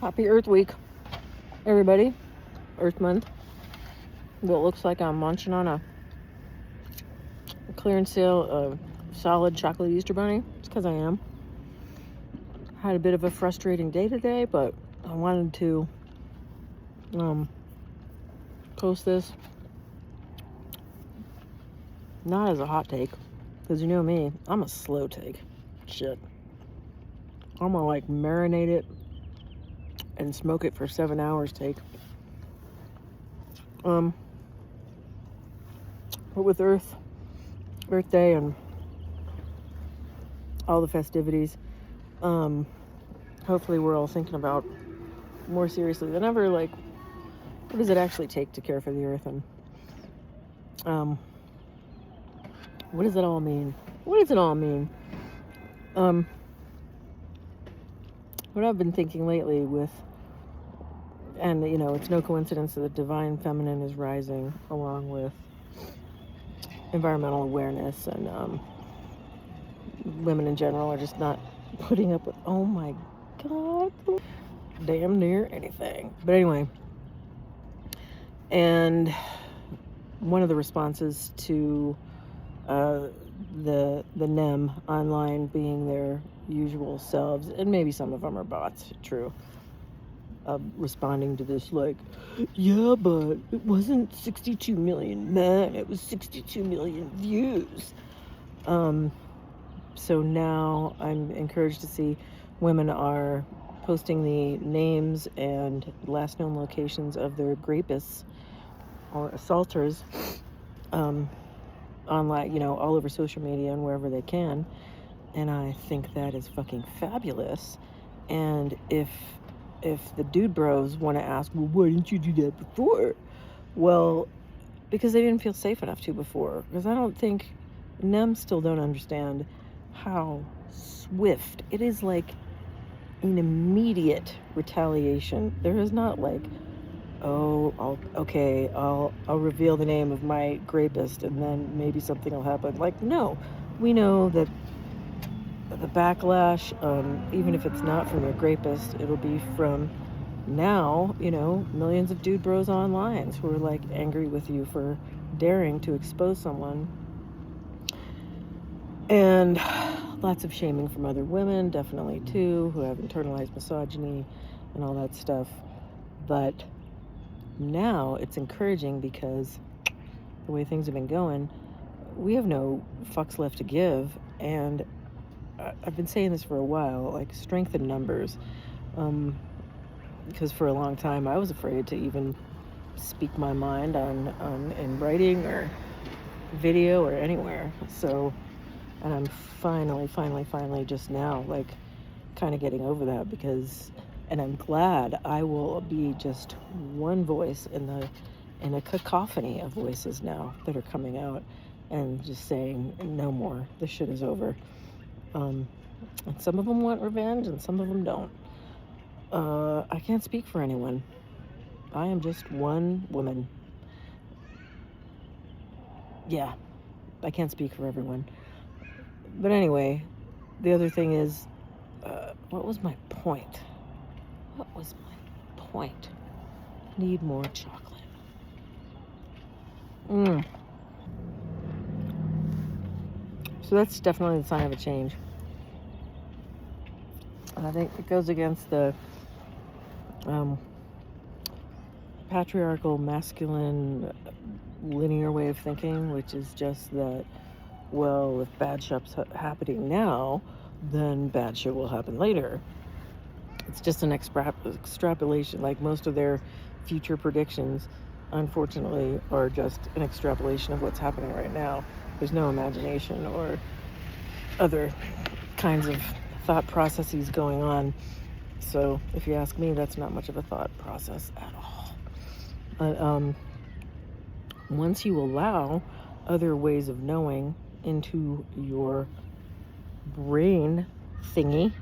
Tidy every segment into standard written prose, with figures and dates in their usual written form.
Happy Earth Week, everybody. Earth Month. Well, it looks like I'm munching on a clearance sale of solid chocolate Easter bunny. It's because I am. Had a bit of a frustrating day today, but I wanted to post this not as a hot take, because you know me, I'm a slow take. Shit. I'm gonna like marinate it and smoke it for 7 hours take. But with Earth Day and all the festivities, hopefully we're all thinking about more seriously than ever, like, what does it actually take to care for the Earth, and what does it all mean? What does it all mean? What I've been thinking lately and you know, it's no coincidence that the divine feminine is rising along with environmental awareness, and women in general are just not putting up with, oh my God, damn near anything. But anyway, and one of the responses to the NEM online being their usual selves, and maybe some of them are bots, true, responding to this like, yeah, but it wasn't 62 million men, it was 62 million views. So now I'm encouraged to see women are posting the names and last known locations of their rapists or assaulters online, you know, all over social media and wherever they can. And I think that is fucking fabulous. And if the dude bros want to ask, well, why didn't you do that before? Well, because they didn't feel safe enough to before. Because I don't think NEM still don't understand how swift it is, like an immediate retaliation. There is not like, oh, I'll reveal the name of my rapist and then maybe something will happen. Like, no, we know that the backlash, even if it's not from your rapist, it'll be from now, you know, millions of dude bros online who are like angry with you for daring to expose someone. And lots of shaming from other women, definitely too, who have internalized misogyny and all that stuff. But now it's encouraging because the way things have been going, we have no fucks left to give. And I've been saying this for a while, like, strength in numbers. Because for a long time I was afraid to even speak my mind on in writing or video or anywhere. So, and I'm finally just now, like, kind of getting over that, because, and I'm glad I will be just one voice in a cacophony of voices now that are coming out and just saying, no more, this shit is over. And some of them want revenge and some of them don't. I can't speak for anyone. I am just one woman. Yeah, I can't speak for everyone. But anyway, the other thing is, what was my point? Need more chocolate. So that's definitely the sign of a change. And I think it goes against the patriarchal, masculine, linear way of thinking, which is just that, well, if bad shit's happening now, then bad shit will happen later. It's just an extrapolation. Like most of their future predictions, unfortunately, are just an extrapolation of what's happening right now. There's no imagination or other kinds of thought processes going on. So if you ask me, that's not much of a thought process at all. But once you allow other ways of knowing into your brain thingy,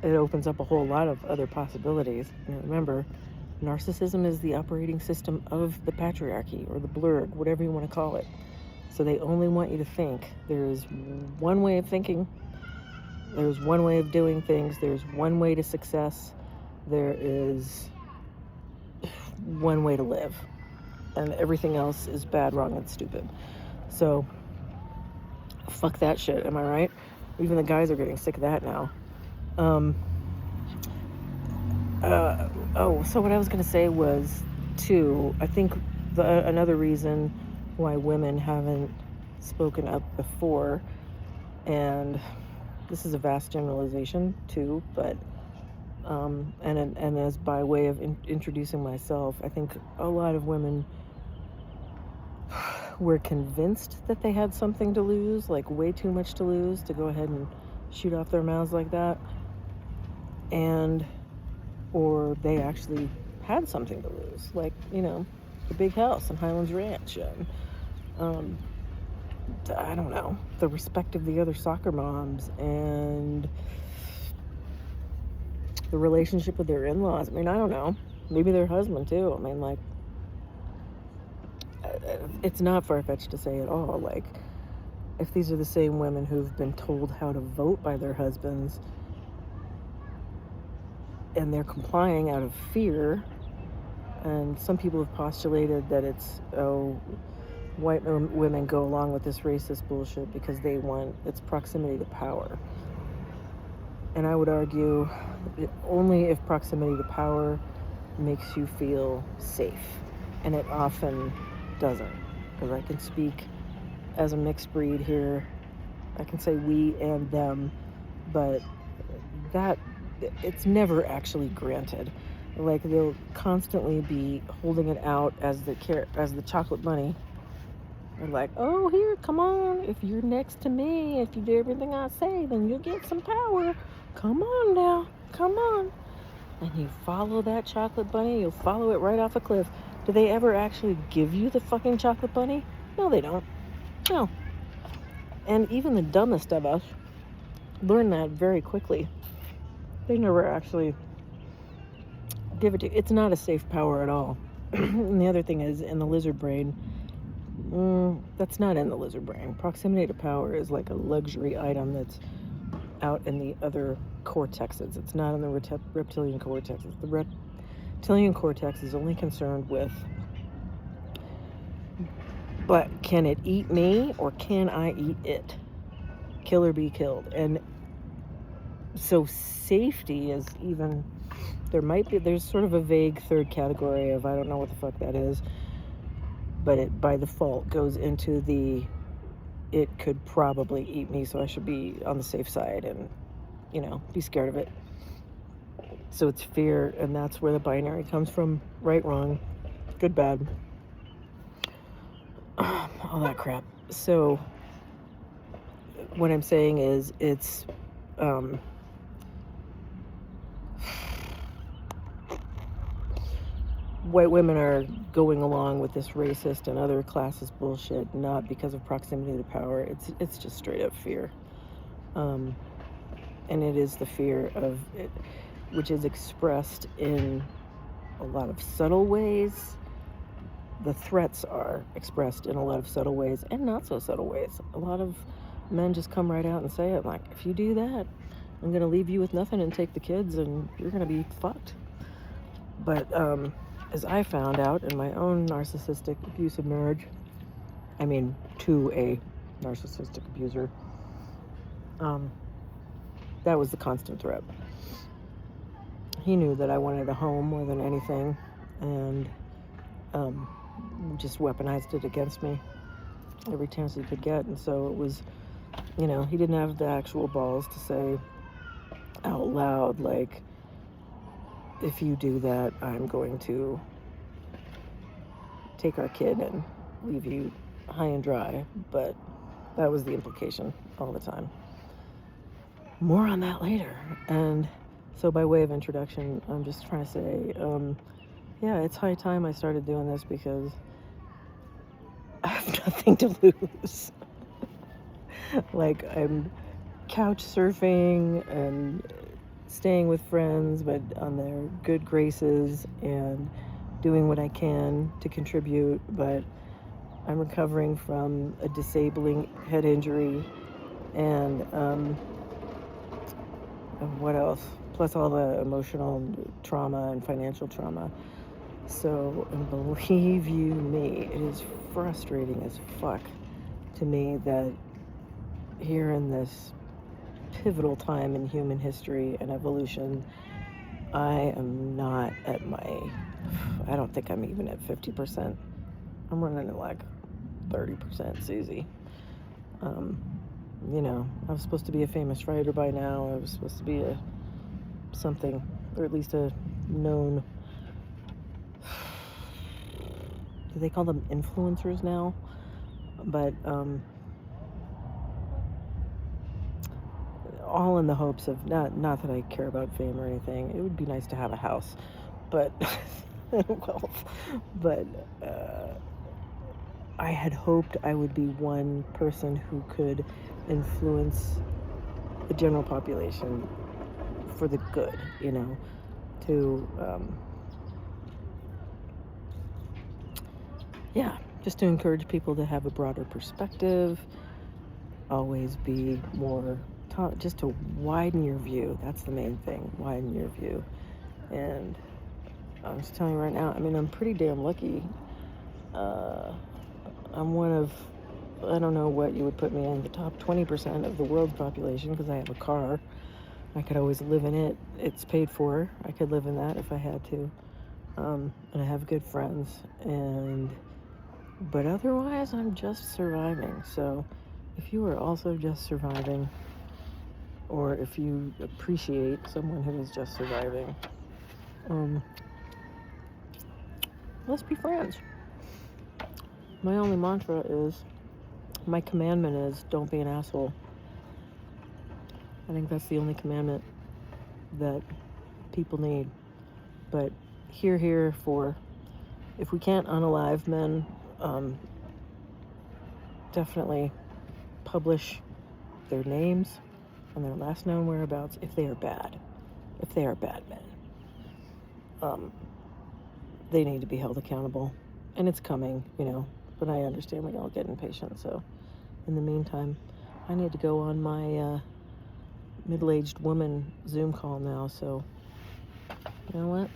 it opens up a whole lot of other possibilities. And remember, narcissism is the operating system of the patriarchy, or the blurg, whatever you want to call it. So they only want you to think. There's one way of thinking. There's one way of doing things. There's one way to success. there is one way to live, and everything else is bad, wrong, and stupid. So, fuck that shit, am I right? Even the guys are getting sick of that now. So what I was going to say was, too, I think another reason why women haven't spoken up before, and this is a vast generalization, too, but and as by way of introducing myself, I think a lot of women were convinced that they had something to lose, like way too much to lose, to go ahead and shoot off their mouths like that, or they actually had something to lose, like, the big house in Highlands Ranch, and I don't know, the respect of the other soccer moms, and the relationship with their in-laws. I mean, I don't know, maybe their husband too. I mean, like, it's not far-fetched to say at all, like, if these are the same women who've been told how to vote by their husbands and they're complying out of fear, and some people have postulated that it's, white women go along with this racist bullshit because they want its proximity to power. And I would argue only if proximity to power makes you feel safe, and it often doesn't, because I can speak as a mixed breed here. I can say we and them, but that it's never actually granted. Like, they'll constantly be holding it out as the chocolate bunny. They're like, oh, here, come on, if you're next to me, if you do everything I say, then you'll get some power. Come on now, come on. And you follow that chocolate bunny, you'll follow it right off a cliff. Do they ever actually give you the fucking chocolate bunny? No, they don't. No. And even the dumbest of us learn that very quickly. They never actually give it to you. It's not a safe power at all. And the other thing is, in the lizard brain, that's not in the lizard brain. Proximity to power is like a luxury item that's out in the other cortexes. It's not in the reptilian cortexes. The reptilian cortex is only concerned with, but can it eat me, or can I eat it? Kill or be killed. And so safety is even, there's sort of a vague third category of, I don't know what the fuck that is, but it by default goes into it could probably eat me, so I should be on the safe side and, be scared of it. So it's fear, and that's where the binary comes from. Right, wrong, good, bad, all that crap. So what I'm saying is, it's white women are going along with this racist and other classist bullshit not because of proximity to power. It's just straight up fear, and it is the fear of it, which is expressed in a lot of subtle ways. The threats are expressed in a lot of subtle ways and not so subtle ways. A lot of men just come right out and say it, like, if you do that, I'm gonna leave you with nothing and take the kids, and you're gonna be fucked. But as I found out in my own narcissistic abusive marriage, to a narcissistic abuser, that was the constant threat. He knew that I wanted a home more than anything, and just weaponized it against me every chance he could get. And so it was, he didn't have the actual balls to say out loud, like, if you do that, I'm going to take our kid and leave you high and dry. But that was the implication all the time. More on that later. And so by way of introduction, I'm just trying to say, yeah, it's high time I started doing this, because I have nothing to lose. Like, I'm couch surfing and staying with friends, but on their good graces, and doing what I can to contribute. But I'm recovering from a disabling head injury, and what else? plus all the emotional trauma and financial trauma. So, and believe you me, it is frustrating as fuck to me that here in this pivotal time in human history and evolution, I am not at I don't think I'm even at 50%. I'm running at like 30%, Susie. You know, I was supposed to be a famous writer by now. I was supposed to be something, or at least a known, do they call them influencers now? But all in the hopes of, not that I care about fame or anything. It would be nice to have a house, but wealth. But I had hoped I would be one person who could influence the general population for the good, you know, to just to encourage people to have a broader perspective, always be more just to widen your view. That's the main thing, widen your view. And I'm just telling you right now, I mean, I'm pretty damn lucky. I'm one of, I don't know what you would put me in, the top 20% of the world's population, because I have a car. I could always live in it. It's paid for. I could live in that if I had to. And I have good friends. But otherwise, I'm just surviving. So if you are also just surviving, or if you appreciate someone who is just surviving, let's be friends. My only mantra is, my commandment is, don't be an asshole. I think that's the only commandment that people need. But here for, if we can't unalive men, definitely publish their names and their last known whereabouts if they are bad. If they are bad men. They need to be held accountable. And it's coming, you know, but I understand we all get impatient. So in the meantime, I need to go on my middle-aged woman Zoom call now. So you know what?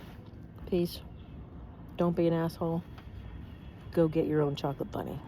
Peace. Don't be an asshole. Go get your own chocolate bunny.